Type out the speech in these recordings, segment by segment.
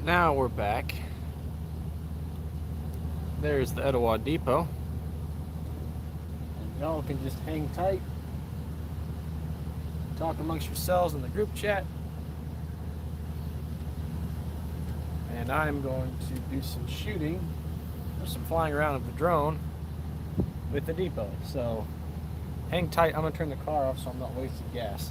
Now we're back. There's the Etowah Depot. And y'all can just hang tight, talk amongst yourselves in the group chat. And I'm going to do some shooting, or some flying around of the drone with the depot. So hang tight. I'm going to turn the car off so I'm not wasting gas.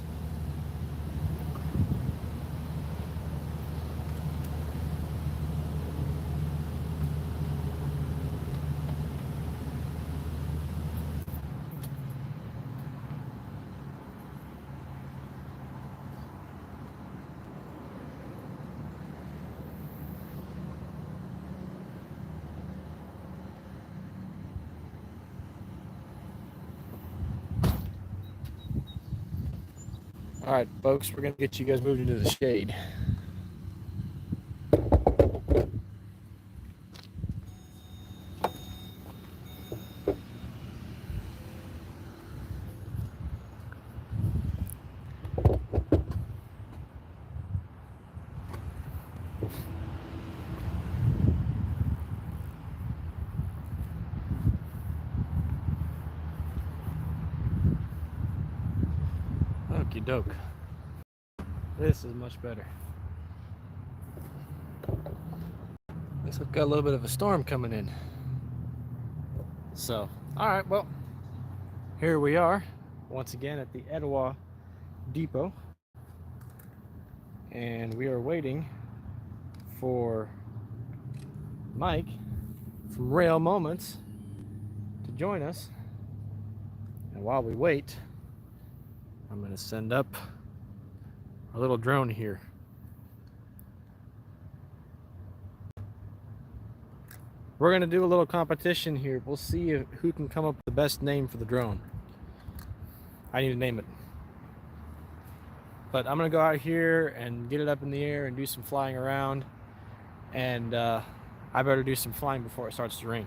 All right, folks, we're going to get you guys moved into the shade. Okie doke. This is much better. Looks like we've got a little bit of a storm coming in. So, alright, well, here we are, once again at the Etowah Depot. And we are waiting for Mike from Rail Moments to join us. And while we wait, I'm going to send up a little drone here. We're going to do a little competition here. We'll see who can come up with the best name for the drone. I need to name it. But I'm going to go out here and get it up in the air and do some flying around. And I better do some flying before it starts to rain.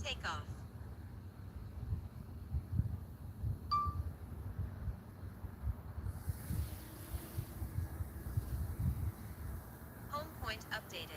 Takeoff. Home point updated.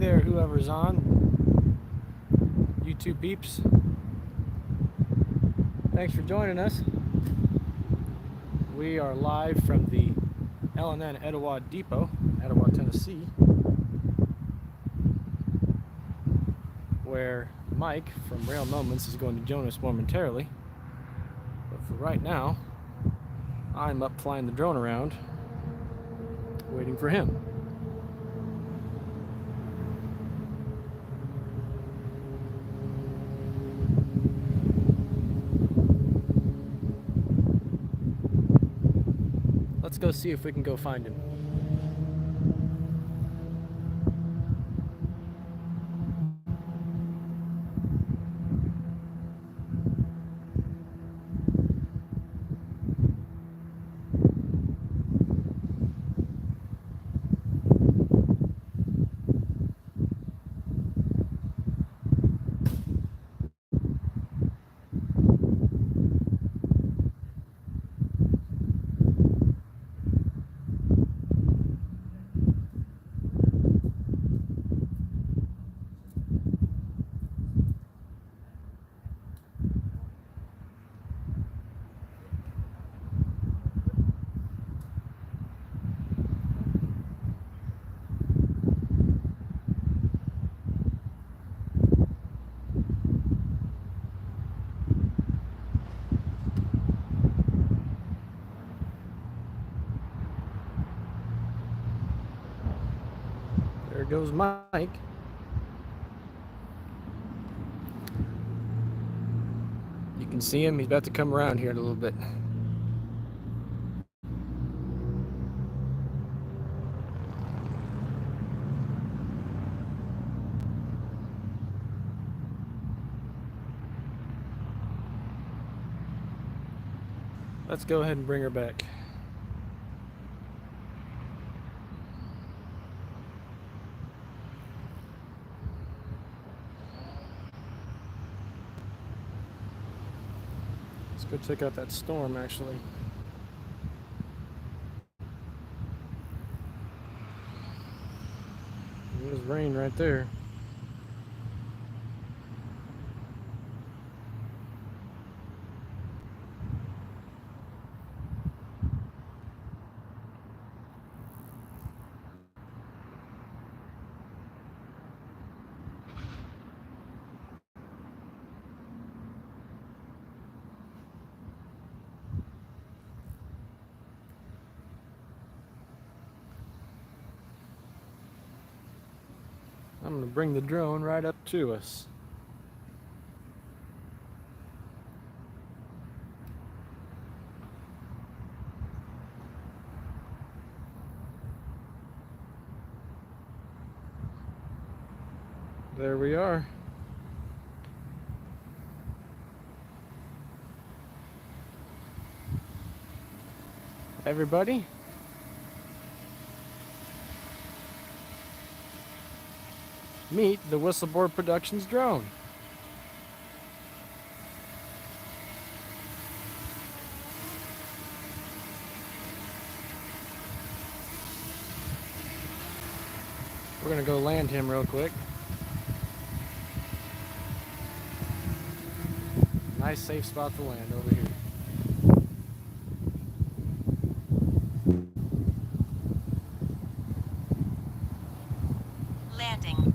there, whoever's on. YouTube peeps. Thanks for joining us. We are live from the L&N Etowah Depot, Etowah, Tennessee, where Mike from Rail Moments is going to join us momentarily. But for right now, I'm up flying the drone around, waiting for him. Let's go see if we can go find him. There goes Mike. You can see him. He's about to come around here in a little bit. Let's go ahead and bring her back. Let's go check out that storm, actually. There's rain right there. I'm going to bring the drone right up to us. There we are. Everybody, meet the Whistleboard Productions drone. We're going to go land him real quick. Nice safe spot to land over here. Landing.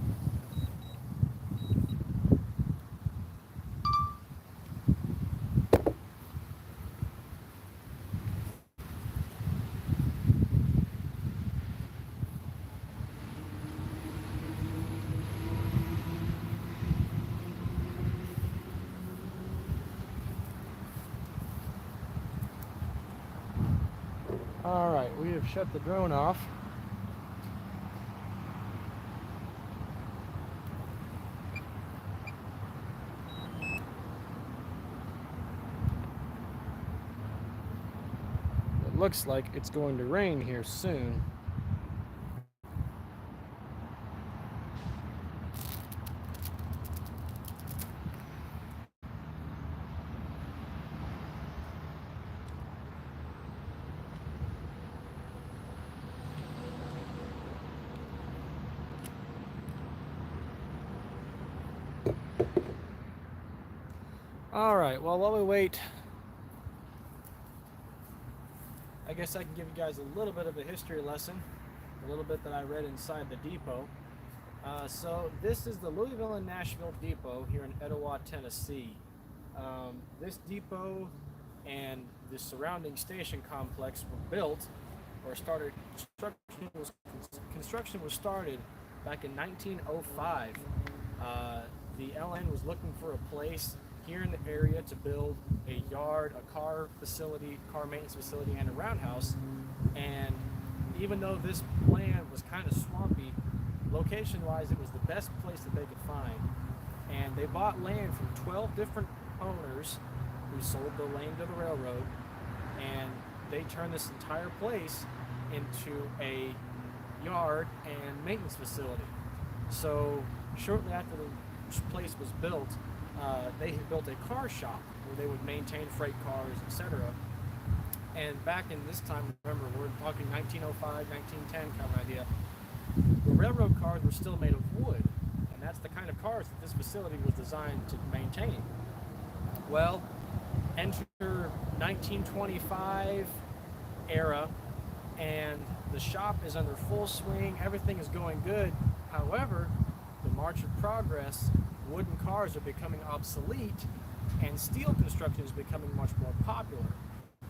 All right, we have shut the drone off. It looks like it's going to rain here soon. All right, well, while we wait, I guess I can give you guys a little bit of a history lesson, a little bit that I read inside the depot. So this is the Louisville and Nashville depot here in Etowah, Tennessee. This depot and the surrounding station complex were built or started. Construction was started back in 1905. The LN was looking for a place here in the area to build a yard, a car facility, car maintenance facility, and a roundhouse. And even though this land was kind of swampy, location-wise, it was the best place that they could find. And they bought land from 12 different owners who sold the land to the railroad, and they turned this entire place into a yard and maintenance facility. So shortly after the place was built, they had built a car shop where they would maintain freight cars, etc. And back in this time, remember, we're talking 1905, 1910 kind of idea, the railroad cars were still made of wood, and that's the kind of cars that this facility was designed to maintain. Well, enter 1925 era, and the shop is under full swing, everything is going good. However, the march of progress, wooden cars are becoming obsolete, and steel construction is becoming much more popular.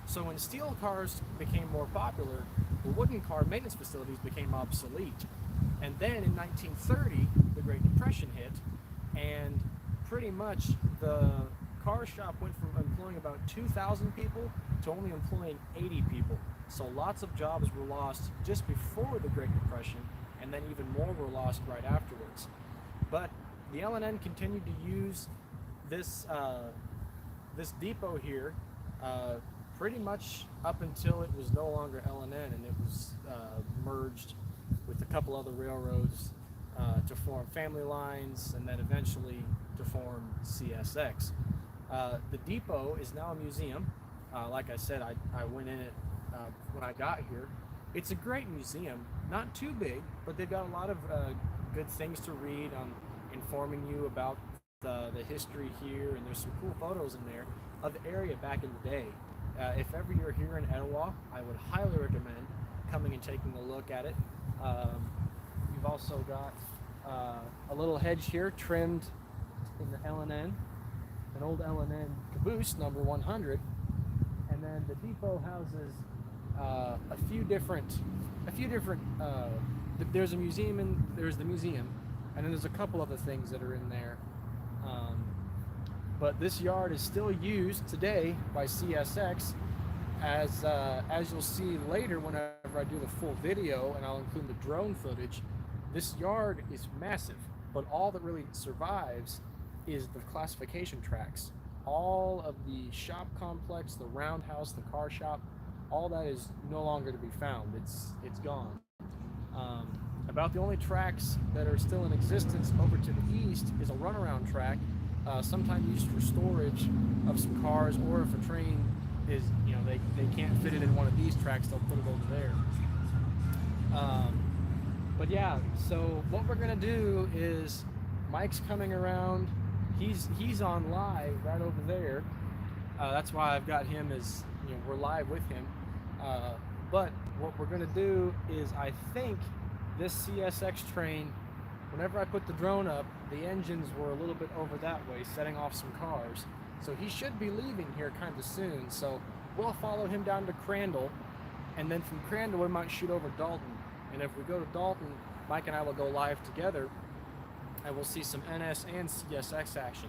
So when steel cars became more popular, the wooden car maintenance facilities became obsolete. And then in 1930, the Great Depression hit, and pretty much the car shop went from employing about 2,000 people to only employing 80 people. So lots of jobs were lost just before the Great Depression, and then even more were lost right afterwards. But the L&N continued to use this depot here pretty much up until it was no longer L&N, and it was merged with a couple other railroads to form Family Lines, and then eventually to form CSX. The depot is now a museum. Like I said, I went in it when I got here. It's a great museum, not too big, but they've got a lot of good things to read on informing you about the history here, and there's some cool photos in there of the area back in the day. If ever you're here in Etowah, I would highly recommend coming and taking a look at it. You've also got a little hedge here trimmed in the L&N, an old L&N caboose, number 100, and then the depot houses a few different. There's a museum, and there's the museum, and then there's a couple other things that are in there. But this yard is still used today by CSX, as you'll see later whenever I do the full video, and I'll include the drone footage. This yard is massive, but all that really survives is the classification tracks. All of the shop complex, the roundhouse, the car shop, all that is no longer to be found. It's gone. About the only tracks that are still in existence over to the east is a runaround track, sometimes used for storage of some cars, or if a train is, they can't fit it in one of these tracks, they'll put it over there. But yeah, so what we're gonna do is, Mike's coming around. He's on live right over there. That's why I've got him as, we're live with him. But what we're gonna do is, I think this CSX train, whenever I put the drone up, the engines were a little bit over that way, setting off some cars. So he should be leaving here kind of soon. So we'll follow him down to Crandall, and then from Crandall we might shoot over Dalton. And if we go to Dalton, Mike and I will go live together, and we'll see some NS and CSX action.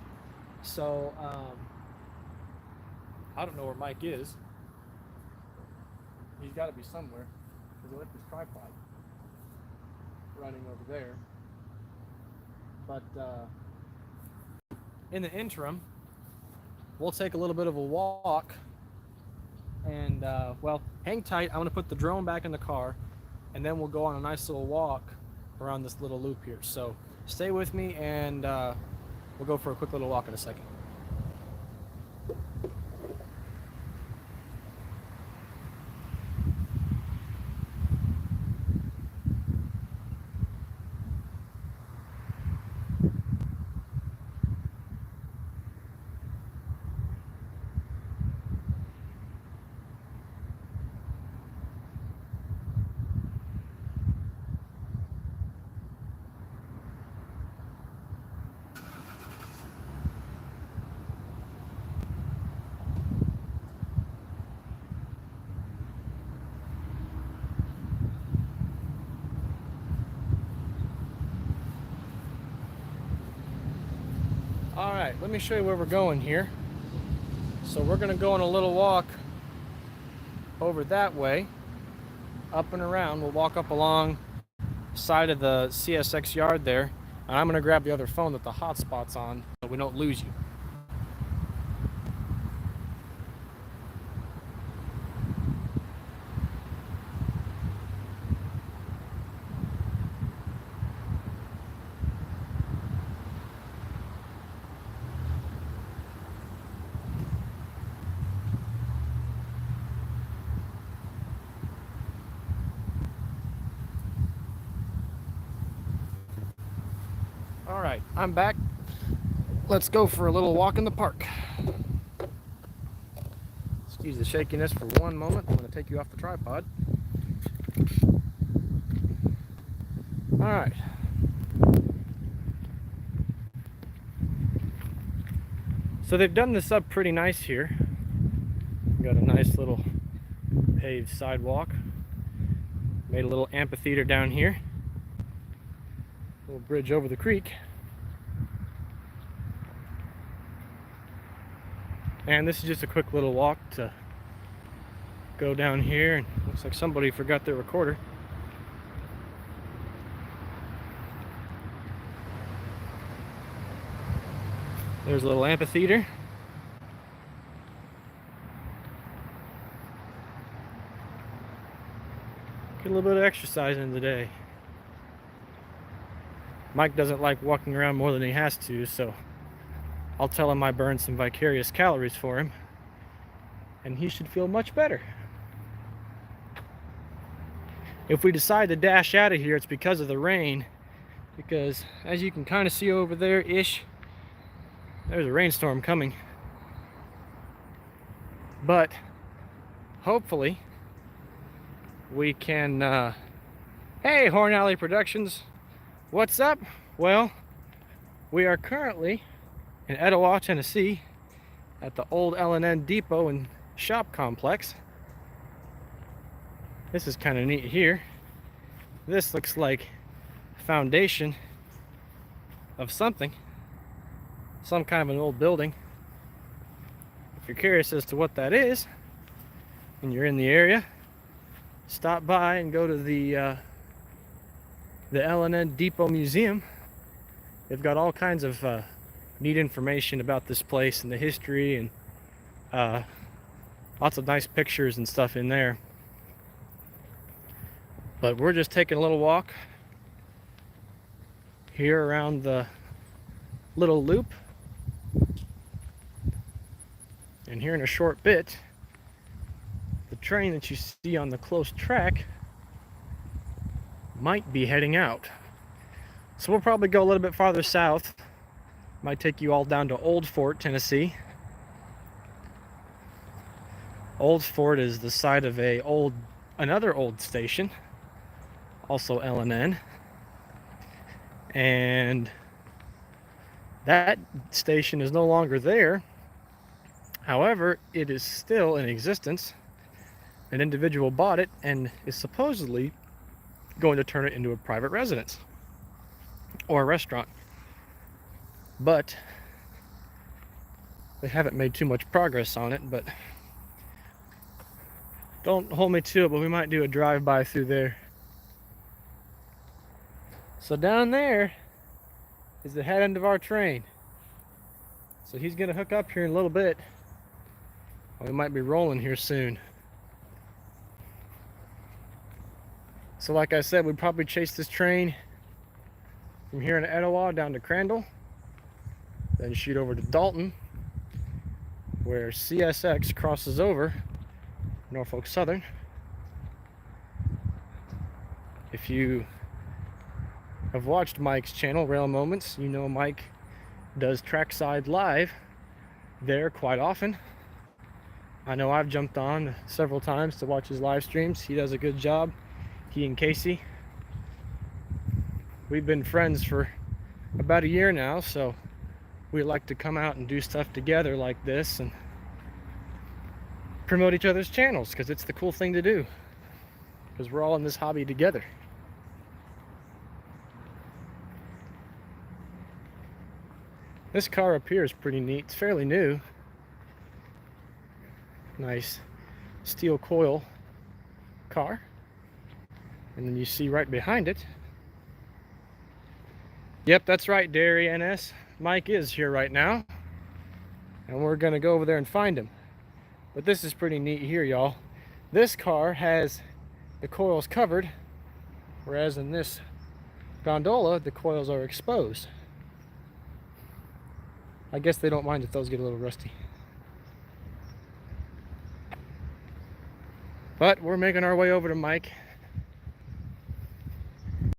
So I don't know where Mike is. He's got to be somewhere, because he left his tripod running over there. But in the interim, we'll take a little bit of a walk, and well, hang tight. I'm going to put the drone back in the car, and then we'll go on a nice little walk around this little loop here. So stay with me, and we'll go for a quick little walk in a second. Alright, let me show you where we're going here. So we're going to go on a little walk over that way, up and around. We'll walk up along the side of the CSX yard there, and I'm going to grab the other phone that the hotspot's on so we don't lose you. Alright, I'm back. Let's go for a little walk in the park. Excuse the shakiness for one moment. I'm going to take you off the tripod. Alright. So they've done this up pretty nice here. Got a nice little paved sidewalk. Made a little amphitheater down here. Little bridge over the creek. And this is just a quick little walk to go down here, and looks like somebody forgot their recorder. There's a little amphitheater. Get a little bit of exercise in the day. Mike doesn't like walking around more than he has to, so I'll tell him I burned some vicarious calories for him, and he should feel much better. If we decide to dash out of here, it's because of the rain, because as you can kind of see over there-ish, there's a rainstorm coming. But hopefully we can hey, Horn Alley Productions, what's up? Well, we are currently in Etowah, Tennessee at the old L&N Depot and Shop Complex. This is kind of neat here. This looks like a foundation of something, some kind of an old building. If you're curious as to what that is and you're in the area, stop by and go to the L&N Depot Museum. They've got all kinds of neat information about this place and the history, and lots of nice pictures and stuff in there. But we're just taking a little walk here around the little loop, and here in a short bit, the train that you see on the close track might be heading out. So we'll probably go a little bit farther south. Might take you all down to Old Fort, Tennessee. Old Fort is the site of another old station, also L&N. And that station is no longer there. However, it is still in existence. An individual bought it and is supposedly going to turn it into a private residence or a restaurant. But they haven't made too much progress on it, but don't hold me to it, but we might do a drive-by through there. So down there is the head end of our train. So he's gonna hook up here in a little bit. We might be rolling here soon. So like I said, we'd probably chase this train from here in Etowah down to Crandall, then shoot over to Dalton, where CSX crosses over Norfolk Southern. If you have watched Mike's channel, Rail Moments, you know Mike does Trackside Live there quite often. I know I've jumped on several times to watch his live streams. He does a good job, he and Casey. We've been friends for about a year now, so we like to come out and do stuff together like this and promote each other's channels, because it's the cool thing to do, because we're all in this hobby together. This car up here is pretty neat. It's fairly new. Nice steel coil car. And then you see right behind it. Yep, that's right, Dairy NS. Mike is here right now. And we're gonna go over there and find him. But this is pretty neat here, y'all. This car has the coils covered, whereas in this gondola, the coils are exposed. I guess they don't mind if those get a little rusty. But we're making our way over to Mike.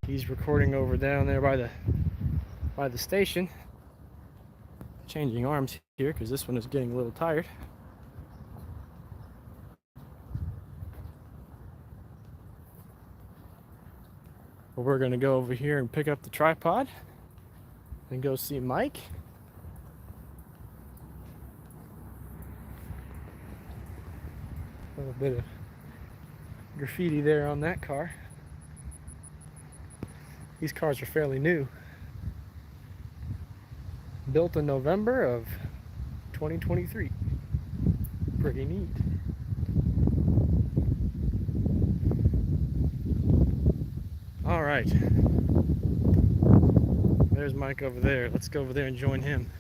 He's recording over down there by the station. Changing arms here because this one is getting a little tired. But we're gonna go over here and pick up the tripod and go see Mike. A little bit of graffiti there on that car. These cars are fairly new. Built in November of 2023. Pretty neat. All right. There's Mike over there. Let's go over there and join him.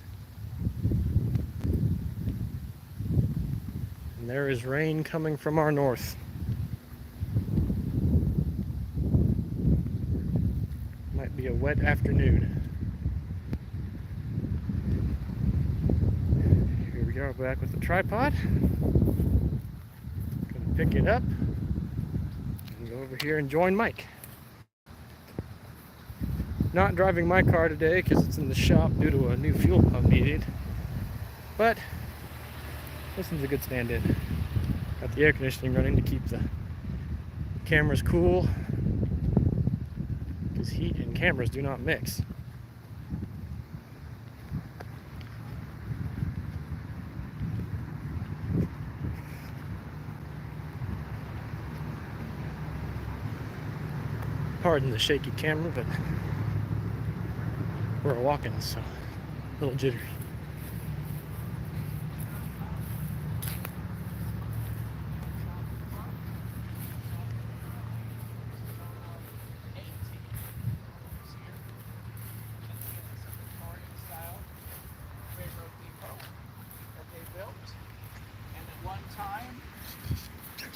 And there is rain coming from our north. Might be a wet afternoon. Here we are back with the tripod. Gonna pick it up and go over here and join Mike. Not driving my car today because it's in the shop due to a new fuel pump needed. But this one's a good stand-in. Got the air conditioning running to keep the cameras cool, because heat and cameras do not mix. Pardon the shaky camera, but we're walking, so a little jittery.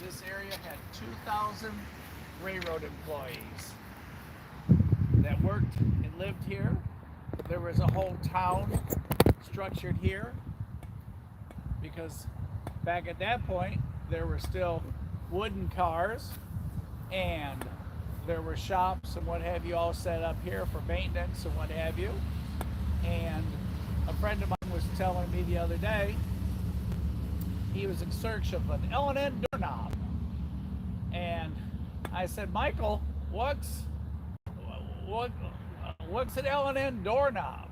This area had 2,000 railroad employees that worked and lived here. There was a whole town structured here because back at that point there were still wooden cars and there were shops and what have you all set up here for maintenance and what have you. And a friend of mine was telling me the other day he was in search of an L&N doorknob. And I said, Michael, what's an L&N doorknob?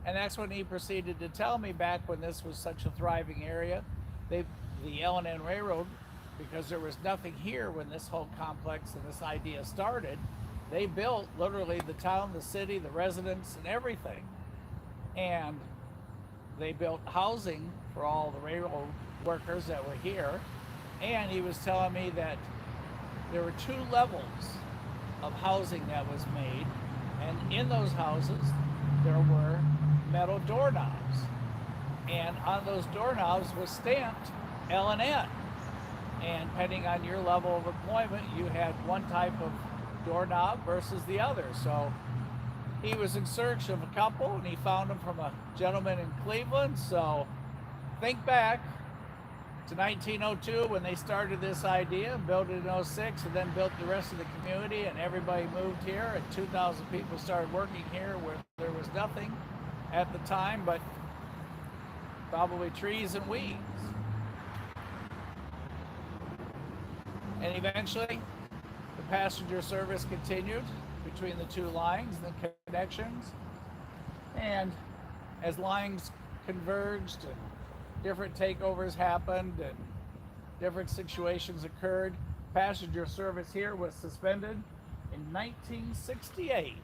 And that's when he proceeded to tell me, back when this was such a thriving area, the L&N Railroad, because there was nothing here when this whole complex and this idea started, they built literally the town, the city, the residents, and everything. And they built housing for all the railroad workers that were here. And he was telling me that there were 2 levels of housing that was made, and in those houses there were metal doorknobs, and on those doorknobs was stamped L&N, and depending on your level of employment you had one type of doorknob versus the other. So he was in search of a couple and he found them from a gentleman in Cleveland. So think back to 1902 when they started this idea, built it in 06, and then built the rest of the community, and everybody moved here, and 2,000 people started working here where there was nothing at the time but probably trees and weeds. And eventually the passenger service continued between the 2 lines, the connections, and as lines converged and different takeovers happened and different situations occurred, passenger service here was suspended in 1968,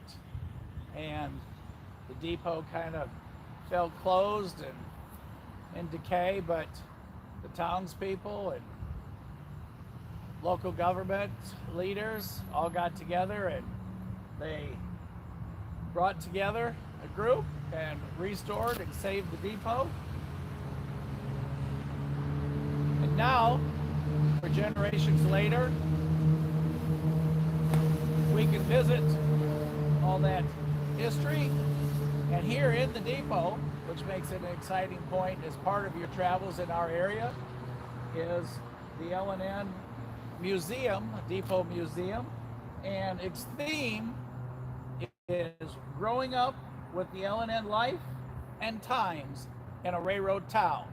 and the depot kind of fell closed and in decay, but the townspeople and local government leaders all got together and they brought together a group and restored and saved the depot. And now, for generations later, we can visit all that history. And here in the depot, which makes it an exciting point as part of your travels in our area, is the L&N Museum, Depot Museum. And its theme is growing up with the L&N life and times in a railroad town.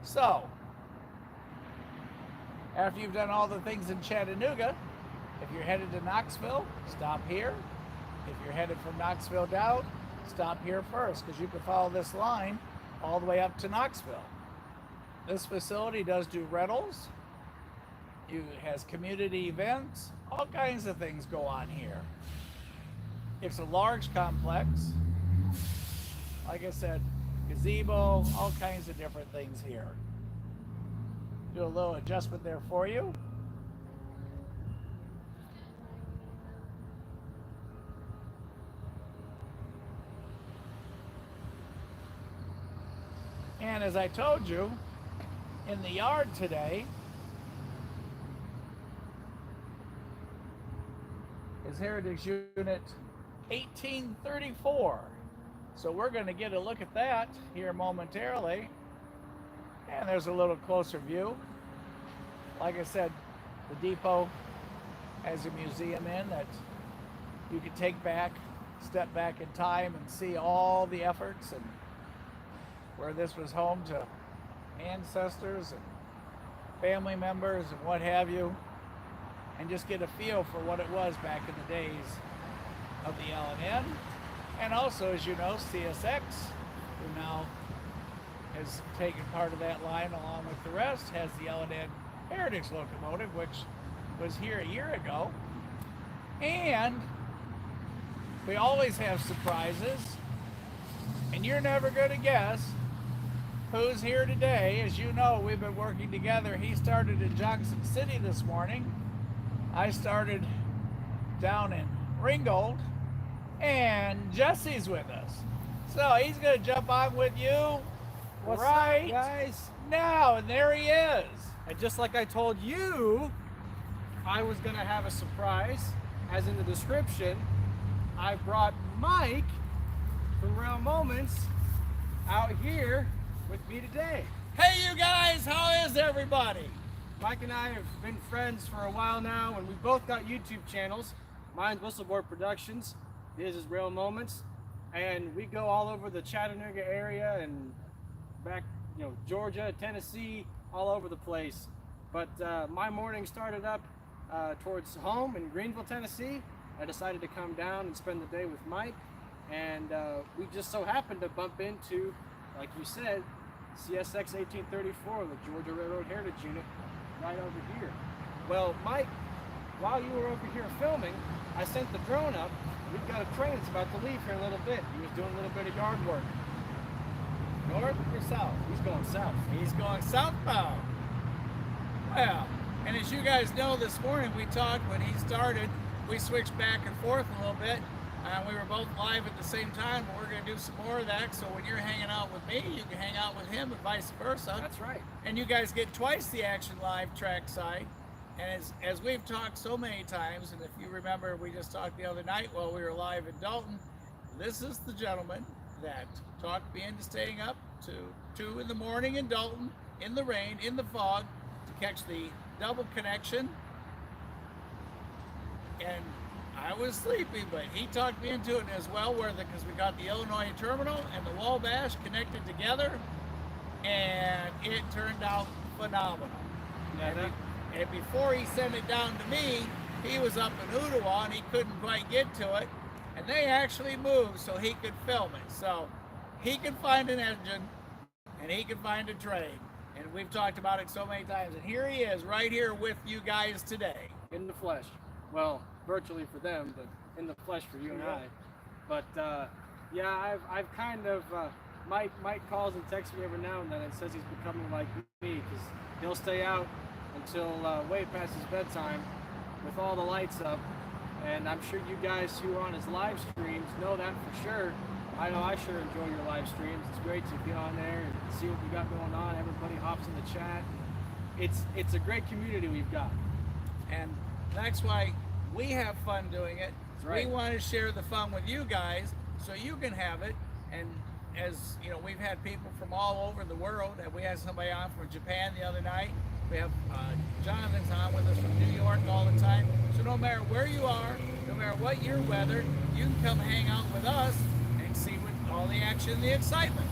So, after you've done all the things in Chattanooga, if you're headed to Knoxville, stop here. If you're headed from Knoxville down, stop here first, because you can follow this line all the way up to Knoxville. This facility does do rentals. It has community events. All kinds of things go on here. It's a large complex. Like I said, gazebo, all kinds of different things here. Do a little adjustment there for you. And as I told you, in the yard today is Heritage Unit 1834. So we're going to get a look at that here momentarily. And there's a little closer view. Like I said, the depot has a museum in that you can take back, step back in time and see all the efforts and where this was home to ancestors and family members and what have you, and just get a feel for what it was back in the days of the L&N. And also, as you know, CSX, who now has taken part of that line along with the rest, has the L&N Heritage locomotive, which was here a year ago. And we always have surprises, and you're never going to guess who's here today. As you know, we've been working together. He started in Johnson City this morning. I started down in Ringgold, and Jesse's with us. So he's going to jump on with you What's right up, guys? now, and there he is. And just like I told you, I was gonna have a surprise, as in the description, I brought Mike from Real Moments out here with me today. Hey, you guys, how is everybody? Mike and I have been friends for a while now, and we both got YouTube channels. Mine's Whistleboard Productions, his is Real Moments, and we go all over the Chattanooga area and back, Georgia, Tennessee, all over the place. But my morning started up towards home in Greenville, Tennessee. I decided to come down and spend the day with Mike, and we just so happened to bump into, like you said, CSX 1834, the Georgia Railroad Heritage Unit, right over here. Well, Mike, while you were over here filming, I sent the drone up. We've got a train that's about to leave here in a little bit. He was doing a little bit of yard work. North or south? He's going south. He's going southbound. Well, and as you guys know, this morning we talked when he started. We switched back and forth a little bit. We were both live at the same time, but we're going to do some more of that. So when you're hanging out with me, you can hang out with him and vice versa. That's right. And you guys get twice the action live trackside. And as we've talked so many times, and if you remember, we just talked the other night while we were live in Dalton, this is the gentleman that talked me into staying up to 2 in the morning in Dalton, in the rain, in the fog, to catch the double connection. And I was sleepy, but he talked me into it, and it was well worth it because we got the Illinois terminal and the Wabash connected together, and it turned out phenomenal. And before he sent it down to me, he was up in Etowah and he couldn't quite get to it, and they actually moved so he could film it. So he can find an engine and he can find a train, and we've talked about it so many times, and here he is right here with you guys today. In the flesh. Well, virtually for them, but in the flesh for you and I. But yeah, I've kind of Mike calls and texts me every now and then and says he's becoming like me because he'll stay out until way past his bedtime with all the lights up. And I'm sure you guys who are on his live streams know that for sure. I know I sure enjoy your live streams. It's great to get on there and see what we got going on. Everybody hops in the chat. It's a great community we've got. And that's why we have fun doing it. Right. We want to share the fun with you guys so you can have it. And as you know, we've had people from all over the world. And we had somebody on from Japan the other night. We have Jonathan's on with us from New York all the time. So no matter where you are, no matter what your weather, you can come hang out with us and see what all the action and the excitement.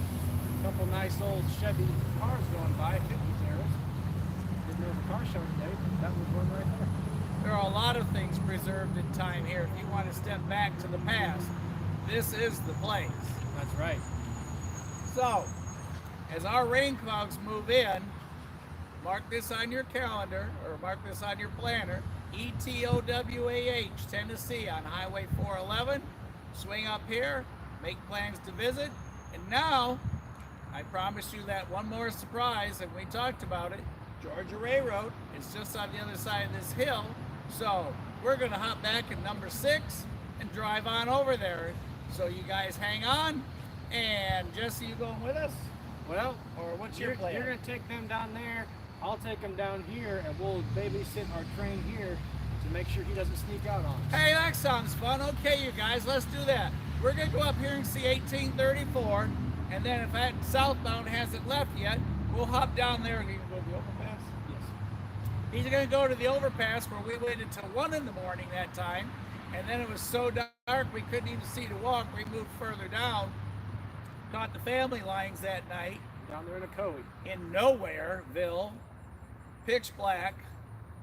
A couple nice old Chevy cars going by, 50s eras. Didn't know the car show today, but that was one right there. There are a lot of things preserved in time here. If you want to step back to the past, this is the place. That's right. So, as our rain clouds move in, mark this on your calendar or mark this on your planner. Etowah, Tennessee on Highway 411. Swing up here, make plans to visit. And now, I promised you that one more surprise, and we talked about it. Georgia Railroad is just on the other side of this hill. So we're going to hop back at number 6 and drive on over there. So you guys hang on. And Jesse, you going with us? Well, Or what's your plan? you're going to take them down there. I'll take him down here, and we'll babysit our train here to make sure he doesn't sneak out on us. Hey, that sounds fun. Okay, you guys, let's do that. We're going to go up here and see 1834, and then if that southbound hasn't left yet, we'll hop down there and go to the overpass. Yes. He's going to go to the overpass where we waited till 1 in the morning that time, and then it was so dark we couldn't even see to walk. We moved further down, caught the family lines that night. Down there in a Cowie. In Nowhereville, pitch black,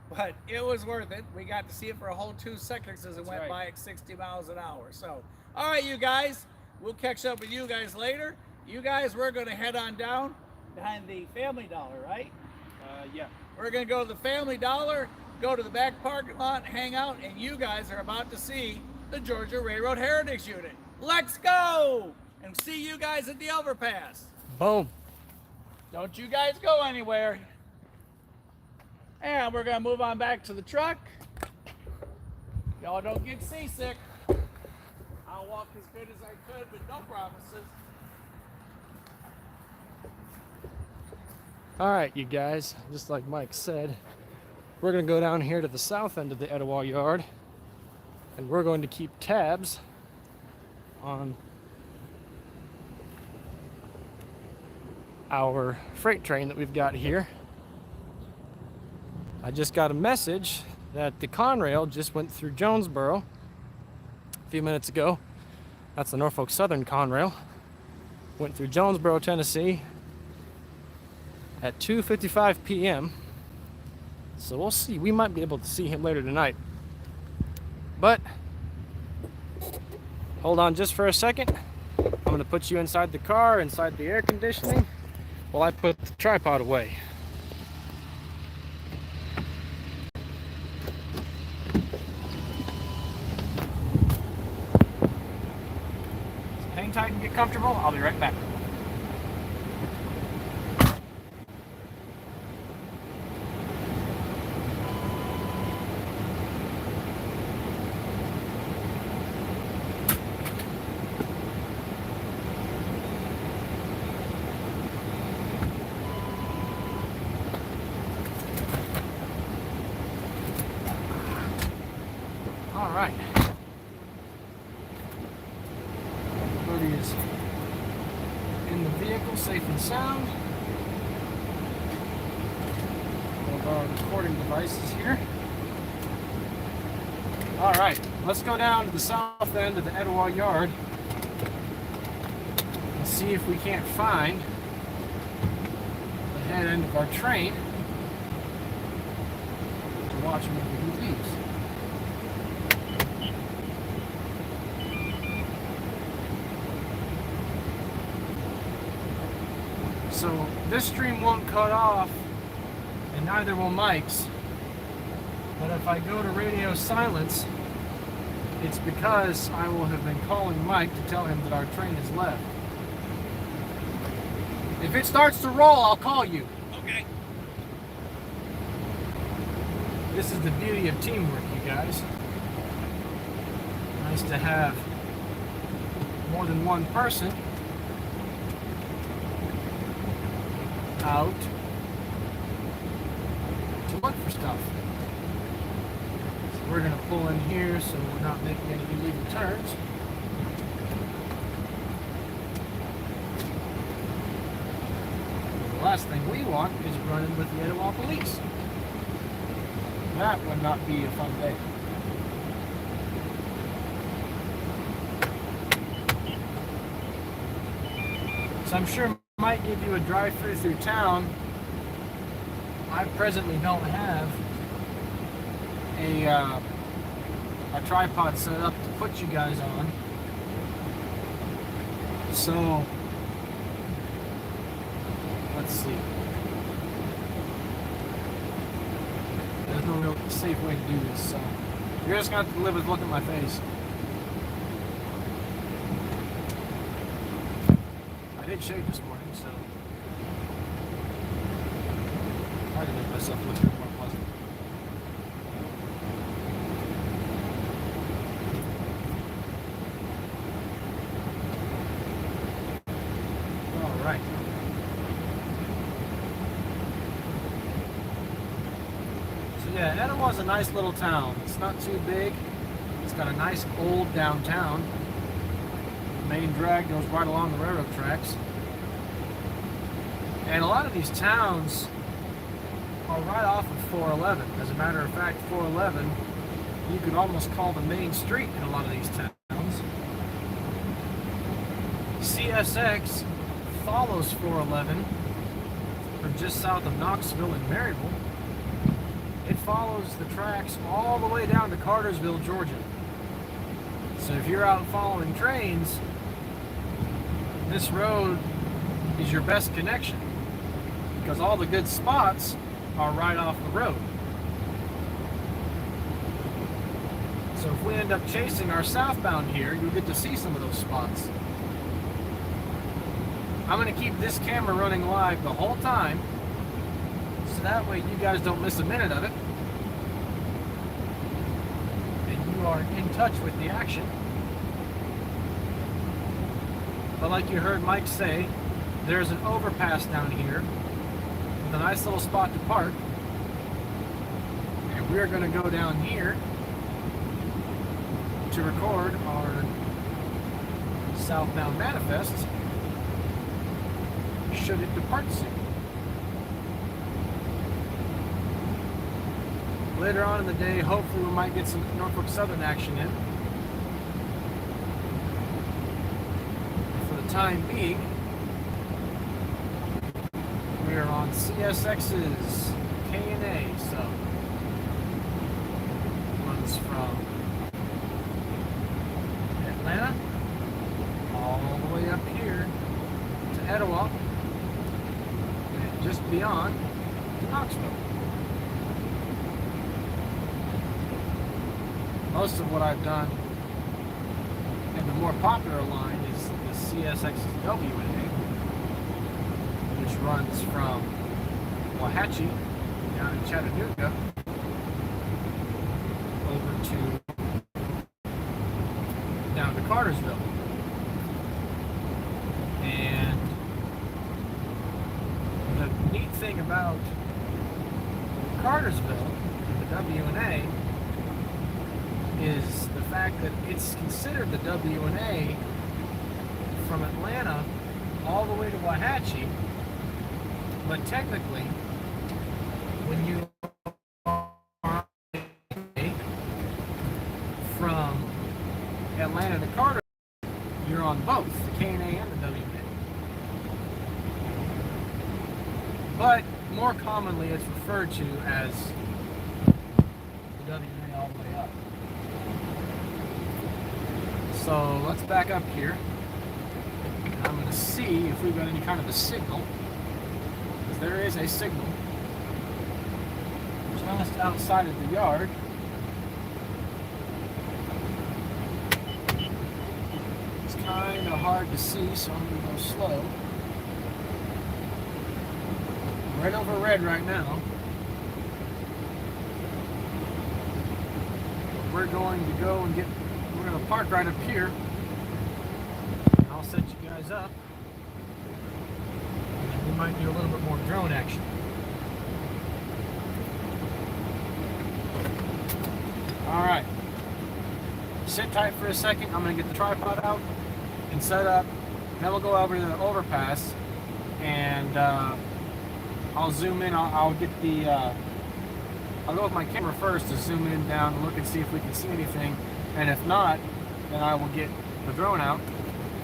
but it was worth it. We got to see it for a whole 2 seconds as it went by at 60 miles an hour. So, all right, you guys, we'll catch up with you guys later. You guys, we're going to head on down behind the Family Dollar, right? Yeah. We're going to go to the Family Dollar, go to the back parking lot, hang out, and you guys are about to see the Georgia Railroad Heritage Unit. Let's go! And see you guys at the overpass. Boom. Don't you guys go anywhere. And we're going to move on back to the truck. Y'all don't get seasick. I'll walk as good as I could, but no promises. All right, you guys, just like Mike said, we're going to go down here to the south end of the Etowah yard, and we're going to keep tabs on our freight train that we've got here. I just got a message that the Conrail just went through Jonesboro a few minutes ago. That's the Norfolk Southern Conrail. Went through Jonesboro, Tennessee at 2:55 p.m. So we'll see. We might be able to see him later tonight. But hold on just for a second. I'm going to put you inside the car, inside the air conditioning, while I put the tripod away. Hang tight and get comfortable. I'll be right back. All right. Everybody is in the vehicle, safe and sound. All of our recording devices here. All right, let's go down to the south end of the Etowah yard and see if we can't find the head end of our train to watch whenever he leaves. So this stream won't cut off, and neither will Mike's. But if I go to radio silence, it's because I will have been calling Mike to tell him that our train has left. If it starts to roll, I'll call you. Okay. This is the beauty of teamwork, you guys. Nice to have more than one person out to look for stuff. So we're going to pull in here so we're not making any illegal turns. The last thing we want is running with the Etowah police. That would not be a fun day. So I'm sure might give you a drive-through through town. I presently don't have a tripod set up to put you guys on. So let's see. There's no real safe way to do this, so you're just gonna have to live with looking at my face. I did shave this morning, so I can make myself look a bit more pleasant. All right. So yeah, Etowah's a nice little town. It's not too big. It's got a nice old downtown. The main drag goes right along the railroad tracks. And a lot of these towns are right off of 411. As a matter of fact, 411, you could almost call the main street in a lot of these towns. CSX follows 411 from just south of Knoxville and Maryville. It follows the tracks all the way down to Cartersville, Georgia. So if you're out following trains, this road is your best connection, because all the good spots are right off the road. So if we end up chasing our southbound here, you'll get to see some of those spots. I'm going to keep this camera running live the whole time, so that way you guys don't miss a minute of it, and you are in touch with the action. But like you heard Mike say, there's an overpass down here with a nice little spot to park, and we're going to go down here to record our southbound manifest should it depart soon. Later on in the day, hopefully we might get some Norfolk Southern action in. For the time being, we are on CSX's K&A, so runs from Atlanta all the way up here to Etowah and just beyond to Knoxville. Most of what I've done in the more popular line is the CSX's WNA, which runs from Waxahachie down in Chattanooga over to down to Cartersville. And the neat thing about Cartersville, the WNA, is the fact that it's considered the WNA from Atlanta all the way to Waxahachie, but technically, when you are from Atlanta to Carter, you're on both the K&A and the WNA. But more commonly, it's referred to as the WNA all the way up. So let's back up here. I'm going to see if we've got any kind of a signal. Because there is a signal just outside of the yard. It's kind of hard to see, so I'm going to go slow. right over red right now. We're going to go and we're going to park right up here. I'll set you guys up. And then we might do a little bit more drone action. Alright. Sit tight for a second. I'm going to get the tripod out and set up. Then we'll go over to the overpass and I'll zoom in. I'll get the I'll go with my camera first to zoom in, down, and look and see if we can see anything. And if not, then I will get the drone out,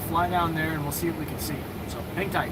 fly down there, and we'll see what we can see. So hang tight.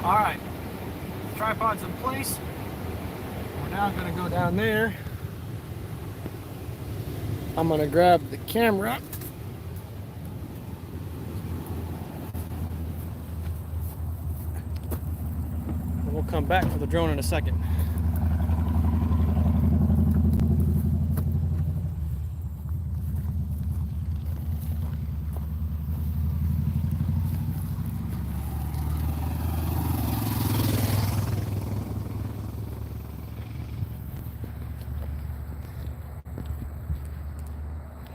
Alright, tripod's in place. We're now going to go down there. I'm going to grab the camera. And we'll come back for the drone in a second.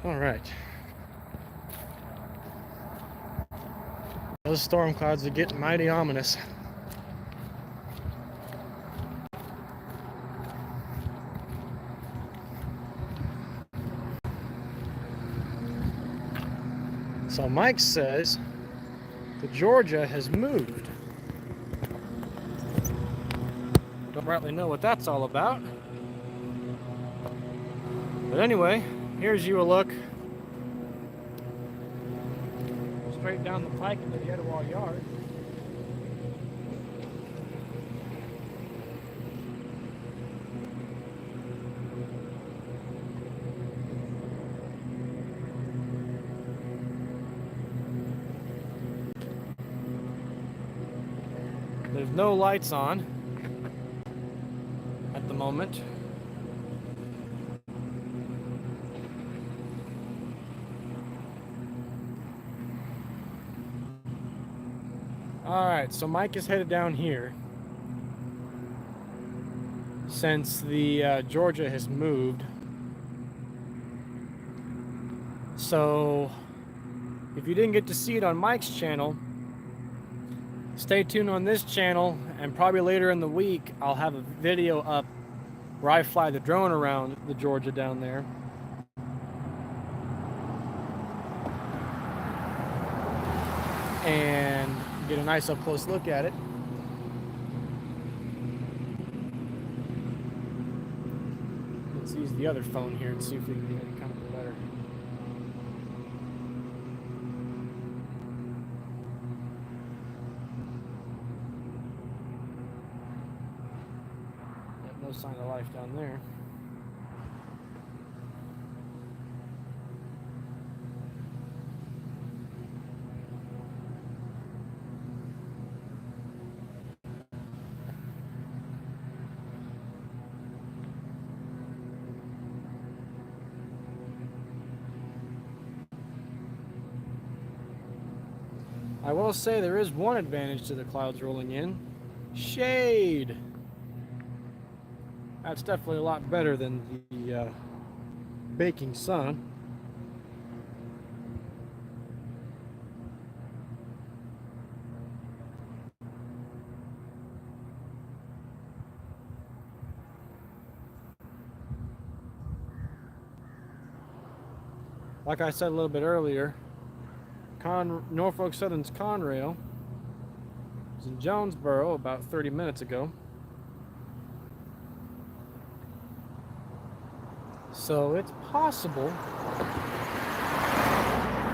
All right. Those storm clouds are getting mighty ominous. So Mike says the Georgia has moved. Don't rightly know what that's all about. But anyway, here's you a look straight down the pike into the Etowah yard. There's no lights on at the moment. Alright, so Mike is headed down here since the Georgia has moved. So if you didn't get to see it on Mike's channel, stay tuned on this channel, and probably later in the week I'll have a video up where I fly the drone around the Georgia down there. And get a nice up close look at it. Let's use the other phone here and see if we can get it kind of better. No sign of life down there. I will say there is one advantage to the clouds rolling in. Shade! That's definitely a lot better than the baking sun. Like I said a little bit earlier, Norfolk Southern's Conrail was in Jonesboro about 30 minutes ago. So it's possible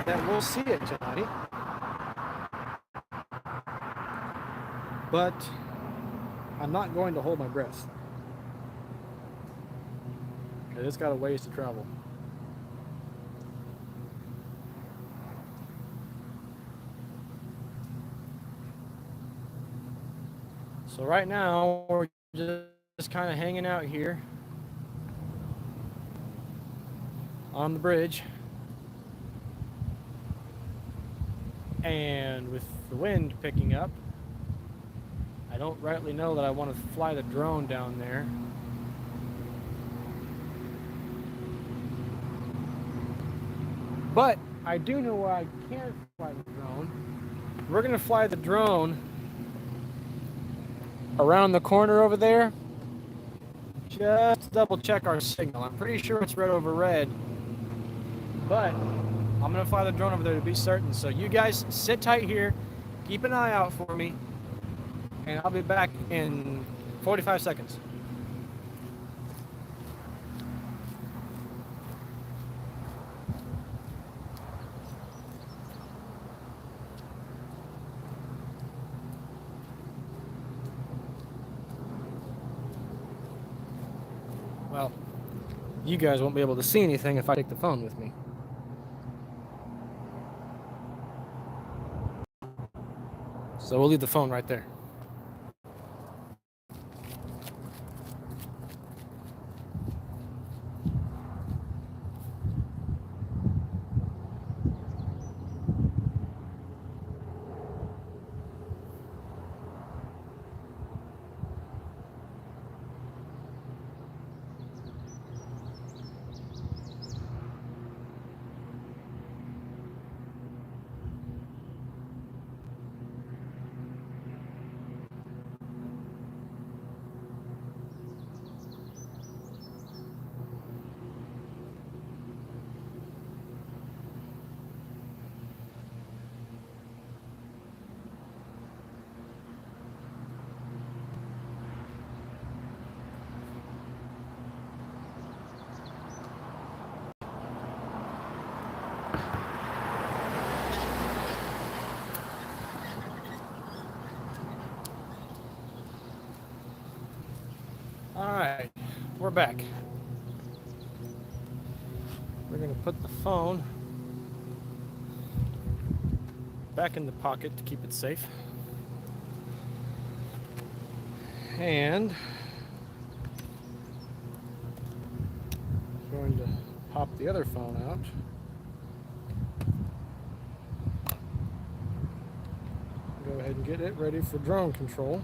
that we'll see it tonight. But I'm not going to hold my breath. It's got a ways to travel. So right now we're just kind of hanging out here on the bridge, and with the wind picking up, I don't rightly know that I want to fly the drone down there. But I do know where I can fly the drone. We're going to fly the drone around the corner over there, just to double check our signal. I'm pretty sure it's red over red, but I'm going to fly the drone over there to be certain. So you guys sit tight here, keep an eye out for me, and I'll be back in 45 seconds. Well, you guys won't be able to see anything if I take the phone with me. So we'll leave the phone right there. All right, we're back. We're gonna put the phone back in the pocket to keep it safe. And I'm going to pop the other phone out. Go ahead and get it ready for drone control.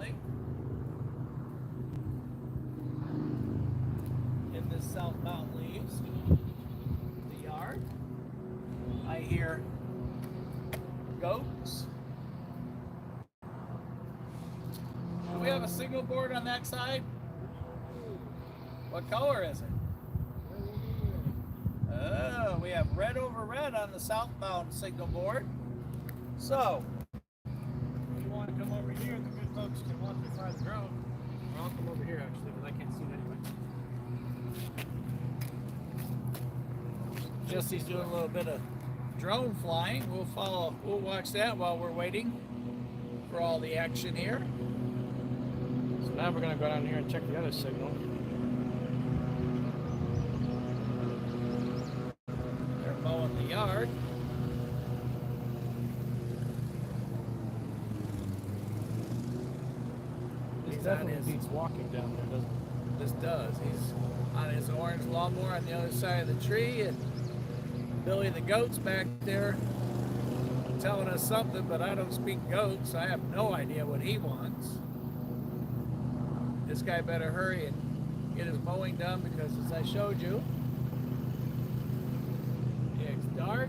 currently in this southbound leaves the yard. I hear goats. Do we have a signal board on that side? What color is it? Oh, we have red over red on the southbound signal board. So, If you want to come over here, the good folks can walk the side of the road. Or I'll come over here actually, because I can't see it anyway. Jesse's doing a little bit of drone flying. We'll watch that while we're waiting for all the action here. So now we're going to go down here and check the other signal. They're mowing the yard. This He's on definitely his, beats walking down there, doesn't it? this does. He's on his orange lawnmower on the other side of the tree, and Billy the goat's back there telling us something, but I don't speak goat, so I have no idea what he wants. This guy better hurry and get his mowing done, because as I showed you, it's dark,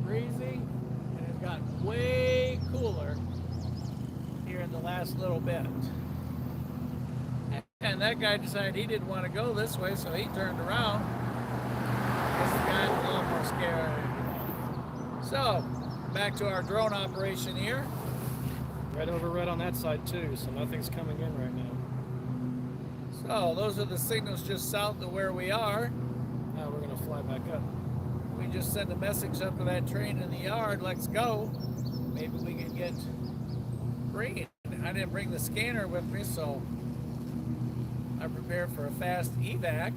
breezy, and it's gotten way cooler here in the last little bit. And that guy decided he didn't want to go this way, so he turned around. This guy was a lot more scared. So, back to our drone operation here. Red over red on that side too, so nothing's coming in right now. So, those are the signals just south of where we are. Now we're going to fly back up. We just sent a message up to that train in the yard, let's go. Maybe we can get green. I didn't bring the scanner with me, so I'm prepared for a fast evac.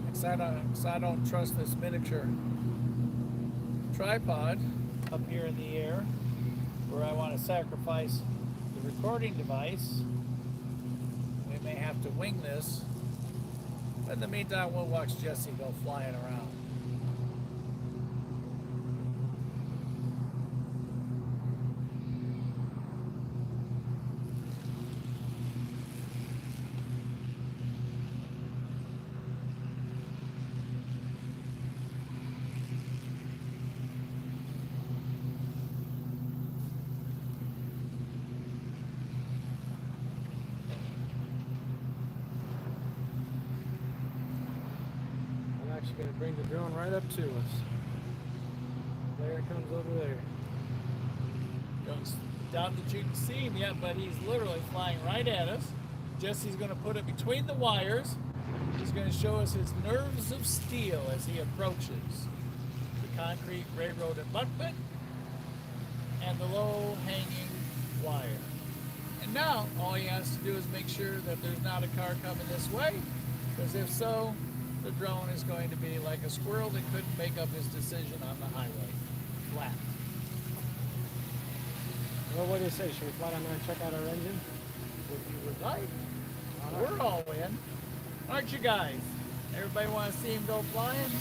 Because I don't trust this miniature tripod up here in the air, where I want to sacrifice the recording device. We may have to wing this. But in the meantime, we'll watch Jesse go flying around. I'm actually going to bring the drone right up to us. There it comes over there. Don't doubt that you can see him yet, but he's literally flying right at us. Jesse's going to put it between the wires. He's going to show us his nerves of steel as he approaches the concrete railroad abutment and the low-hanging wire. And now, all he has to do is make sure that there's not a car coming this way, because if so, the drone is going to be like a squirrel that couldn't make up his decision on the highway. Flat. Well, what do you say? Should we fly down there and check out our engine? If you would like. All right. We're all in. Aren't you guys? Everybody want to see him go flying?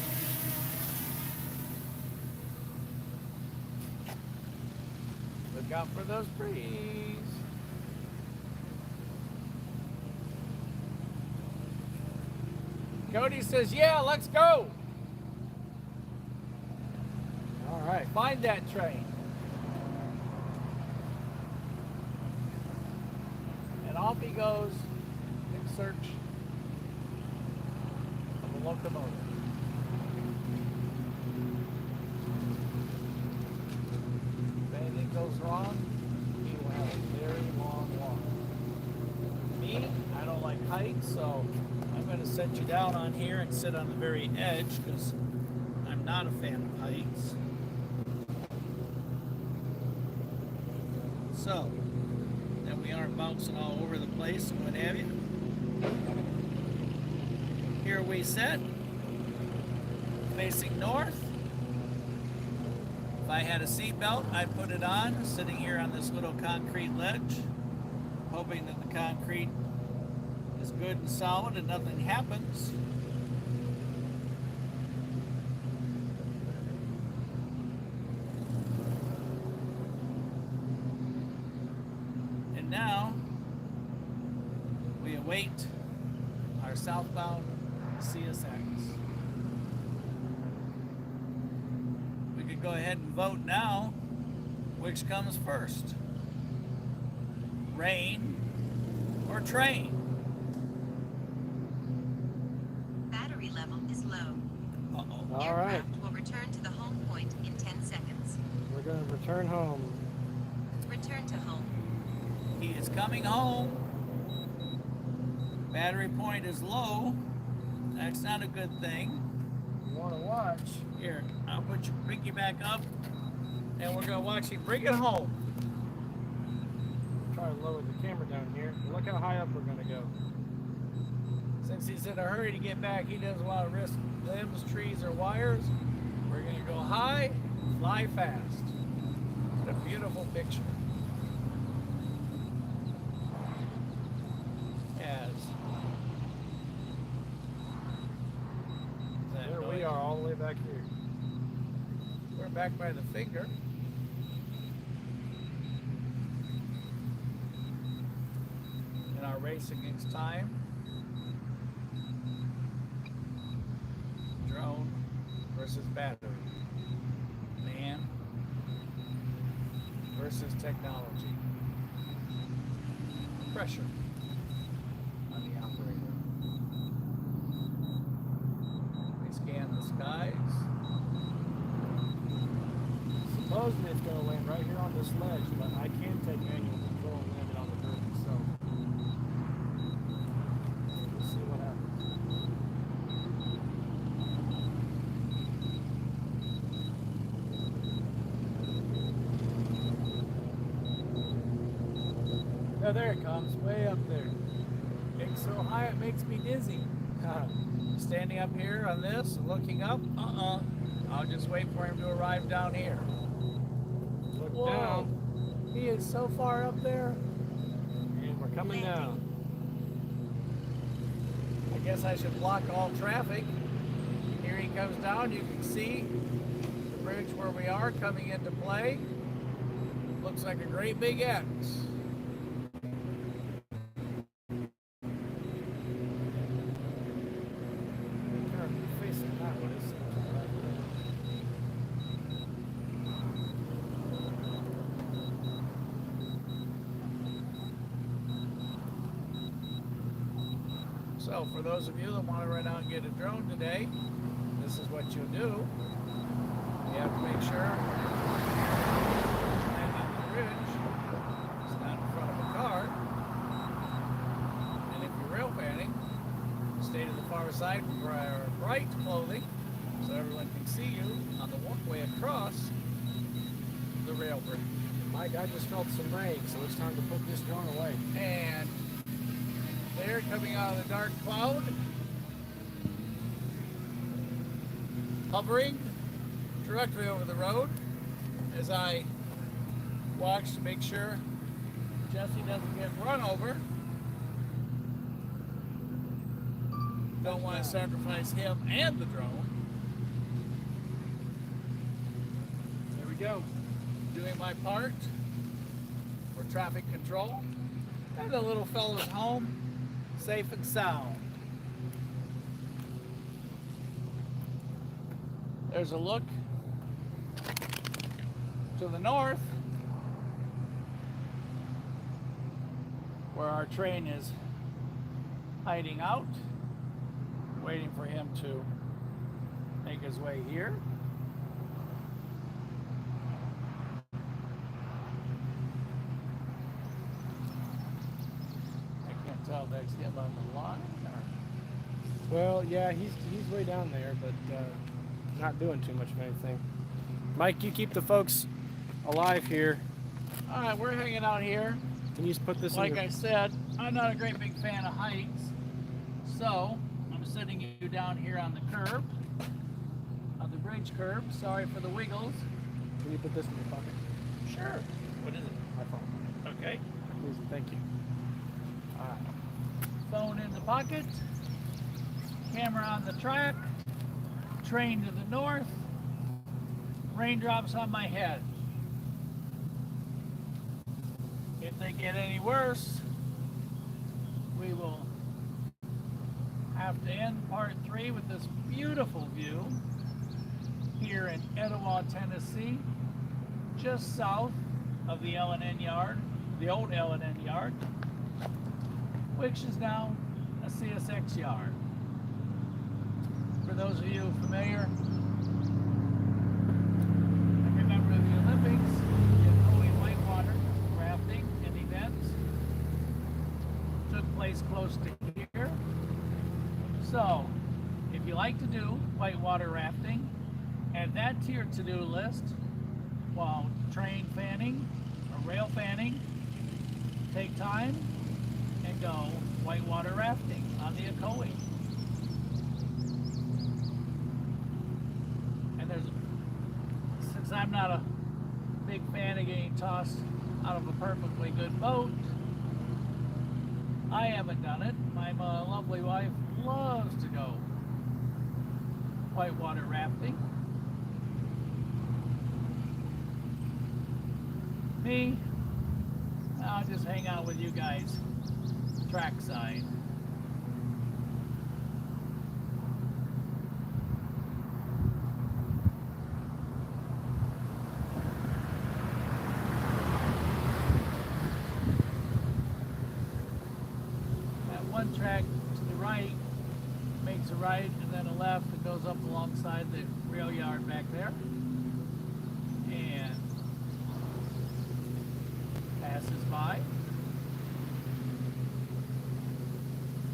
Look out for those trees. Cody says, yeah, let's go. All right. Find that train. And off he goes in search of a locomotive. If anything goes wrong, he will have a very long walk. Me, I don't like heights, so I'm going to set you down on here and sit on the very edge, because I'm not a fan of heights. So, that we aren't bouncing all over the place and what have you. Here we sit, facing north. If I had a seatbelt, I'd put it on, sitting here on this little concrete ledge, hoping that the concrete is good and solid and nothing happens. await our southbound CSX. We could go ahead and vote now. Which comes first? Rain or train? Battery level is low. Uh-oh. All right. Aircraft will return to the home point in 10 seconds. We're going to return home. Return to home. He is coming home. Battery point is low. That's not a good thing. You want to watch? Here, I'll bring you back up, and we're gonna watch him bring it home. Try to lower the camera down here. Look how high up we're going to go. Since he's in a hurry to get back, he doesn't want to risk limbs, trees, or wires. We're gonna go high, fly fast. What a beautiful picture. There we are, all the way back here. We're back by the finger. In our race against time. Drone versus battery. Man versus technology. Pressure on the operator. We scan the skies. Supposedly it's going to land right here on this ledge, but I can take manual control and land it on the dirt, so we'll see what happens. Oh, there it comes, way up there. It's so high it makes me dizzy. Standing up here on this, looking up, I'll just wait for him to arrive down here. Look Whoa. down, He is so far up there. and we're coming down. I guess I should block all traffic. Here he comes down. You can see the bridge where we are coming into play. Looks like a great big X. Facing that way, so So for those of you that want to run out and get a drone today, this is what you'll do. You have to make sure land on the bridge. It's not in front of a car. And if you're rail fanning, stay to the far side and wear bright clothing so everyone can see you on the walkway across the rail bridge. Mike, I just felt some rain, so it's time to put this drone away. And there, coming out of the dark cloud, hovering directly over the road as I watch to make sure Jesse doesn't get run over. Don't want to sacrifice him and the drone. There we go. Doing my part for traffic control. And the little fella's home, safe and sound. There's a look to the north where our train is hiding out, waiting for him to make his way here. I can't tell if that's him on the line or... Well, yeah, he's way down there, but not doing too much of anything. Mike, you keep the folks alive here. All right, we're hanging out here. Can you just put this Like in your... I said, I'm not a great big fan of heights, so I'm sitting you down here on the curb, on the bridge curb. Sorry for the wiggles. Can you put this in your pocket? Sure. What is it? My phone. Okay. Please, thank you. All right. Phone in the pocket. Camera on the track. Train to the north. Raindrops on my head. If they get any worse, we will have to end part 3 with this beautiful view here in Etowah, Tennessee, just south of the L&N yard, the old L&N yard, which is now a CSX yard. For those of you familiar, I remember the Olympics, the Etowah whitewater rafting and events took place close to here. So, if you like to do whitewater rafting, add that to your to-do list while train fanning or rail fanning. Take time and go whitewater rafting on the Etowah. And since I'm not a big fan of getting tossed out of a perfectly good boat, I haven't done it. My lovely wife loves to go whitewater rafting. Me, I'll just hang out with you guys trackside. That one track to the right makes a right and then a left that goes up alongside the rail yard back there. And passes by.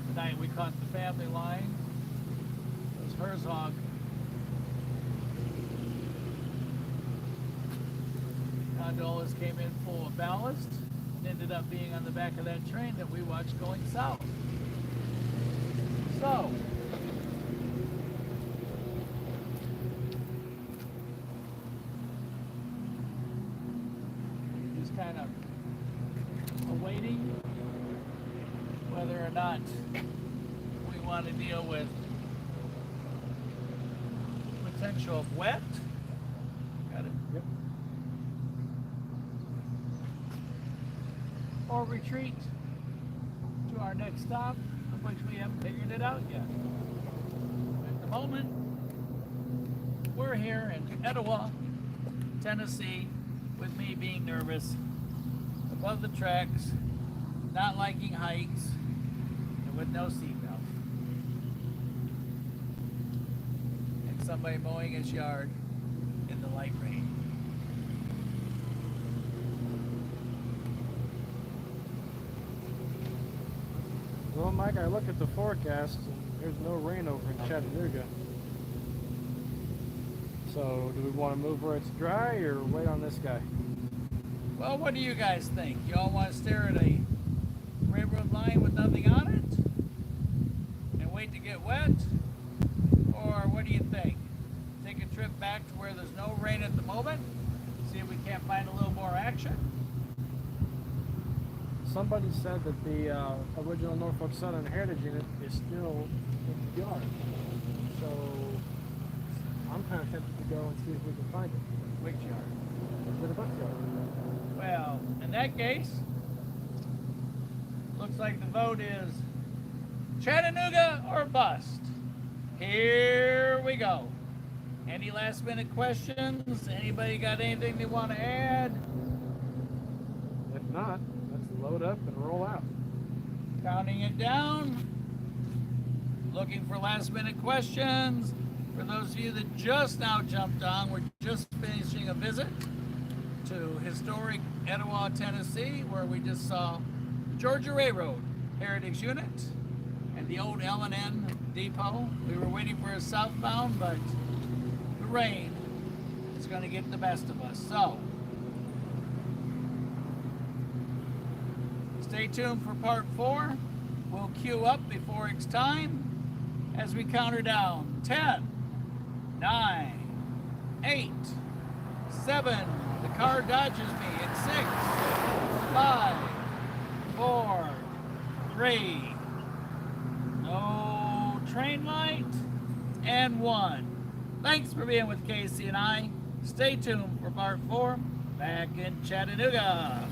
Tonight we caught the family line. Those Herzog gondolas came in full of ballast and ended up being on the back of that train that we watched going south. So, just kind of awaiting whether or not we want to deal with potential of wet. Got it? Yep. Or retreat to our next stop, of which we haven't figured it out yet. At the moment, we're here in Etowah, Tennessee, with me being nervous, above the tracks, not liking heights, and with no seatbelt. And somebody mowing his yard in the light rain. Well, Mike, I look at the forecast and there's no rain over in Chattanooga. So, do we want to move where it's dry or wait on this guy? Well, what do you guys think? You all want to stare at a railroad line with nothing on it and wait to get wet? Or what do you think? Take a trip back to where there's no rain at the moment, see if we can't find a little more action? Somebody said that the original Norfolk Southern Heritage unit is still in the yard. So, I'm kind of tempted to go and see if we can find it. Which yard? The bus yard. Well, in that case, looks like the vote is Chattanooga or bust. Here we go. Any last minute questions? Anybody got anything they want to add? If not, let's load up and roll out. Counting it down. Looking for last minute questions. For those of you that just now jumped on, we're just finishing a visit to historic Etowah, Tennessee, where we just saw Georgia Railroad Heritage Unit and the old L&N depot. We were waiting for a southbound, but the rain is going to get the best of us. So, stay tuned for part 4. We'll queue up before it's time as we count her down. 10, 9, 8, 7. The car dodges me at 6, 5, 4, 3. No train light. And 1. Thanks for being with Casey and I. Stay tuned for part 4 back in Chattanooga.